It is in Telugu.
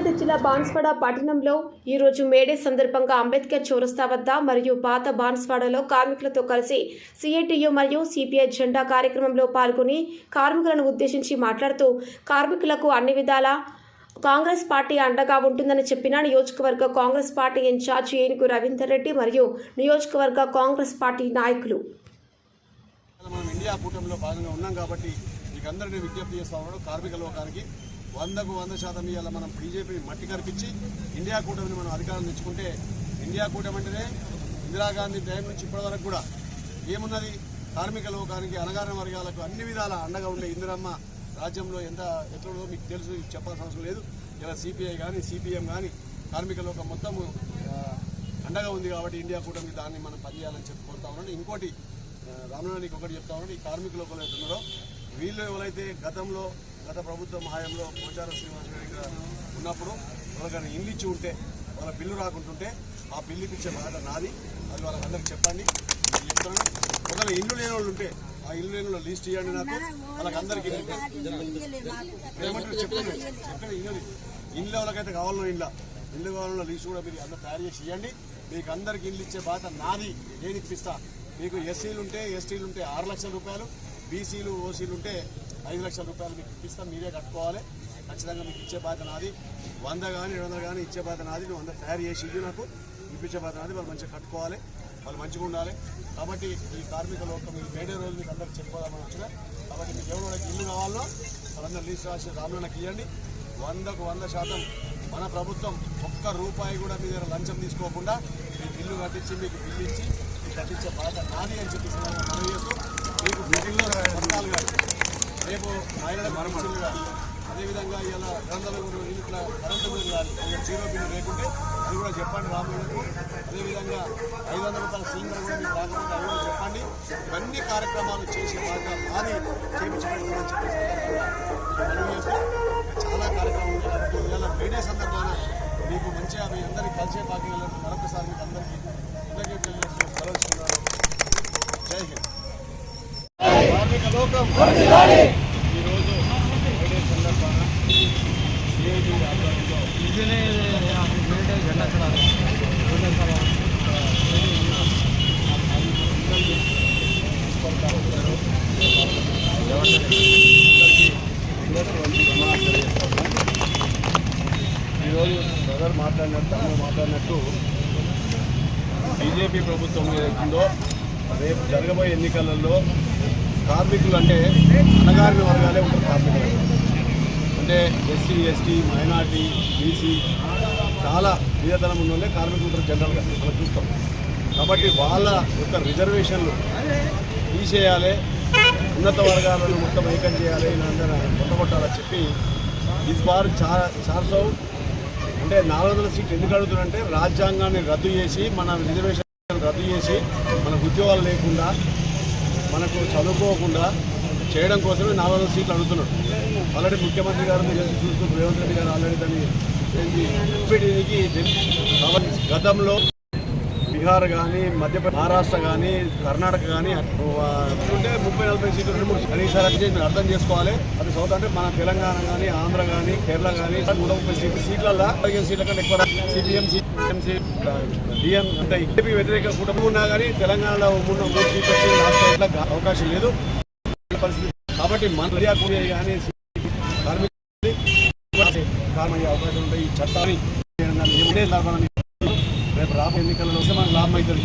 రంగారెడ్డి జిల్లా బాన్స్వాడ పట్టణంలో ఈరోజు మేడే సందర్భంగా అంబేద్కర్ చౌరస్తా వద్ద మరియు పాత బాన్స్వాడలో కార్మికులతో కలిసి సిఐటియు మరియు సిపిఐ జెండా కార్యక్రమంలో పాల్గొని కార్మికులను ఉద్దేశించి మాట్లాడుతూ కార్మికులకు అన్ని విధాల కాంగ్రెస్ పార్టీ అండగా ఉంటుందని చెప్పిన నియోజకవర్గ కాంగ్రెస్ పార్టీ ఇన్ఛార్జ్ ఏనుగు రవీందర్ రెడ్డి మరియు నియోజకవర్గ కాంగ్రెస్ పార్టీ నాయకులు. మనం ఇండియా కూటమిలో భాగంగా ఉన్నాం కాబట్టి మీకు అందరినీ విజ్ఞప్తి చేస్తా ఉన్నాడు. కార్మిక లోకానికి 100% ఇవాళ మనం బీజేపీని మట్టి కనిపించి ఇండియా కూటమిని మనం అధికారం తెచ్చుకుంటే, ఇండియా కూటమి అంటేనే ఇందిరాగాంధీ టైం నుంచి ఇప్పటి వరకు కూడా ఏమున్నది, కార్మిక లోకానికి అణగారిన వర్గాలకు అన్ని విధాల అండగా ఉండే ఇందిరమ్మ రాజ్యంలో ఎట్లుందో మీకు తెలుసు, చెప్పాల్సిన అవసరం లేదు. ఇలా సిపిఐ కానీ సిపిఎం కానీ కార్మిక లోకం మొత్తం అండగా ఉంది కాబట్టి ఇండియా కూటమికి దాన్ని మనం పనిచేయాలని చెప్పి కోరుతా ఉన్నాను. ఇంకోటి రామనానికి ఒకటి చెప్తా ఉన్నాడు, ఈ కార్మిక లోకలు అయితే ఉన్నారో వీళ్ళు ఎవరైతే గత ప్రభుత్వం హయాంలో పోచారం శ్రీనివాస గారి ఉన్నప్పుడు వాళ్ళకైనా ఇల్లు ఇచ్చి ఉంటే, వాళ్ళ బిల్లు రాకుంటుంటే ఆ బిల్లు ఇచ్చే మాట నాది, అది వాళ్ళకందరికి చెప్పండి. చెప్తున్నాను, ఒకవేళ ఇల్లు లేని వాళ్ళు ఉంటే ఆ ఇల్లు లేని వాళ్ళు లిస్ట్ ఇవ్వండి నాకు, వాళ్ళకందరికీ ఏమంటారు చెప్పండి ఇల్లు ఎవరికైతే కావాలనో ఇల్లు కావాలన్న లిస్ట్ కూడా మీరు అందరూ తయారు చేసి ఇవ్వండి. మీకు అందరికి ఇల్లు ఇచ్చే బాధ నాది, నేను ఇప్పిస్తా. మీకు ఎస్సీలు ఉంటే ఎస్టీలు ఉంటే 6 లక్షల రూపాయలు, బీసీలు ఓసీలు ఉంటే 5 లక్షల రూపాయలు మీకు ఇప్పిస్తాం. మీరే కట్టుకోవాలి. ఖచ్చితంగా మీకు ఇచ్చే బాధ నాది. 100 కానీ 200 కానీ ఇచ్చే బాధ నాది. నువ్వు అందరూ తయారు చేసి ఇల్లు నాకు ఇప్పించే బాధ నాది. వాళ్ళు మంచిగా కట్టుకోవాలి, వాళ్ళు మంచిగా ఉండాలి. కాబట్టి ఈ కార్మిక లోకం ఈ మేడే రోజు మీకు అందరికి చెప్పుకోదామని వచ్చిన. కాబట్టి మీకు ఎవరికి ఇల్లు కావాలో వాళ్ళందరూ లిస్ట్ రాసి రామనాకి ఇవ్వండి. 100కు 100% మన ప్రభుత్వం ఒక్క రూపాయి కూడా మీ దగ్గర లంచం తీసుకోకుండా మీకు ఇల్లు కట్టించి మీకు బిల్లు ఇచ్చి మీకు కట్టించే బాధ నాది అని చెప్పి మనం చేస్తూ మీకు బిల్డింగ్లో పథకాలు కానీ రేపు మహిళల మరమ్మతులు కానీ అదేవిధంగా ఇలా గ్రంథాలు ఇట్లా కరెంటు బిల్లు కానీ జీరో బిల్లు లేకుంటే అది కూడా చెప్పండి రాములకు. అదేవిధంగా 500 రూపాయల సిలిండర్ కూడా మీకు రాకపోతే అది కూడా చెప్పండి. ఇవన్నీ కార్యక్రమాలు చేసే బాగా మాది చేయించబడుతుందని చెప్పేసి మనం చేస్తూ చాలా కార్యక్రమాలు ఉన్నాయి కాబట్టి ఇవాళ మేడే సందర్భాన మీకు మంచిగా మీ అందరికీ కలిసే భాగ్యం మరొకసారి మీకు అందరికీ సెలవుస్తున్నారు. జై హింద్. కార్మిక లోకం ఈరోజు మేడే సందర్భాన సిఐటి ఆధ్వర్యంలో ఈరోజు బ్రదర్ మాట్లాడినట్టు బీజేపీ ప్రభుత్వం ఏదైతుందో రేపు జరగబోయే ఎన్నికలలో కార్మికులు అంటే అణగారిన వర్గాలే ఉంటారు. కార్మికులు అంటే ఎస్సీ ఎస్టీ మైనార్టీ బీసీ చాలా బీదతనం ఉన్న వాళ్ళే కార్మికులు ఉంటారు జనరల్గా మనం చూస్తాం. కాబట్టి వాళ్ళ యొక్క రిజర్వేషన్లు తీసేయాలి, ఉన్నత వర్గాలను మొత్తం ఏకం చేయాలి, కొట్టగొట్టాలని చెప్పి ఇది వారు 400 అంటే 400 సీట్లు ఎందుకు అడుగుతున్నారంటే రాజ్యాంగాన్ని రద్దు చేసి మన రిజర్వేషన్ రద్దు చేసి మనకు ఉద్యోగాలు లేకుండా మనకు చదువుకోకుండా చేయడం కోసమే 400 సీట్లు అడుగుతున్నాడు. ఆల్రెడీ ముఖ్యమంత్రి గారు చూస్తూ రేవంత్ రెడ్డి గారు ఆల్రెడీ దాన్ని గతంలో బీహార్ కానీ మహారాష్ట్ర కానీ కర్ణాటక కానీ ఉంటే 30-40 సీట్లు కనీసారి మీరు అర్థం చేసుకోవాలి. అది సౌత్ అంటే మన తెలంగాణ కానీ ఆంధ్ర కానీ కేరళ కానీ 130 సీట్లలో 15 సీట్ల కంటే ఎక్కువ సిపిఎం సిఎంసీ డిఎం అంటే ఏపీ వ్యతిరేక కుటుంబం ఉన్నా కానీ తెలంగాణలో 3 సీట్లు రాష్ట్రాలకు అవకాశం లేదు పరిస్థితి. కాబట్టి మన కానీ కార్మిక అవకాశం ఉంటాయి. ఈ చట్టాన్ని రేపు రాబోయే ఎన్నికలలో వస్తే మనకు లాభం అవుతుంది.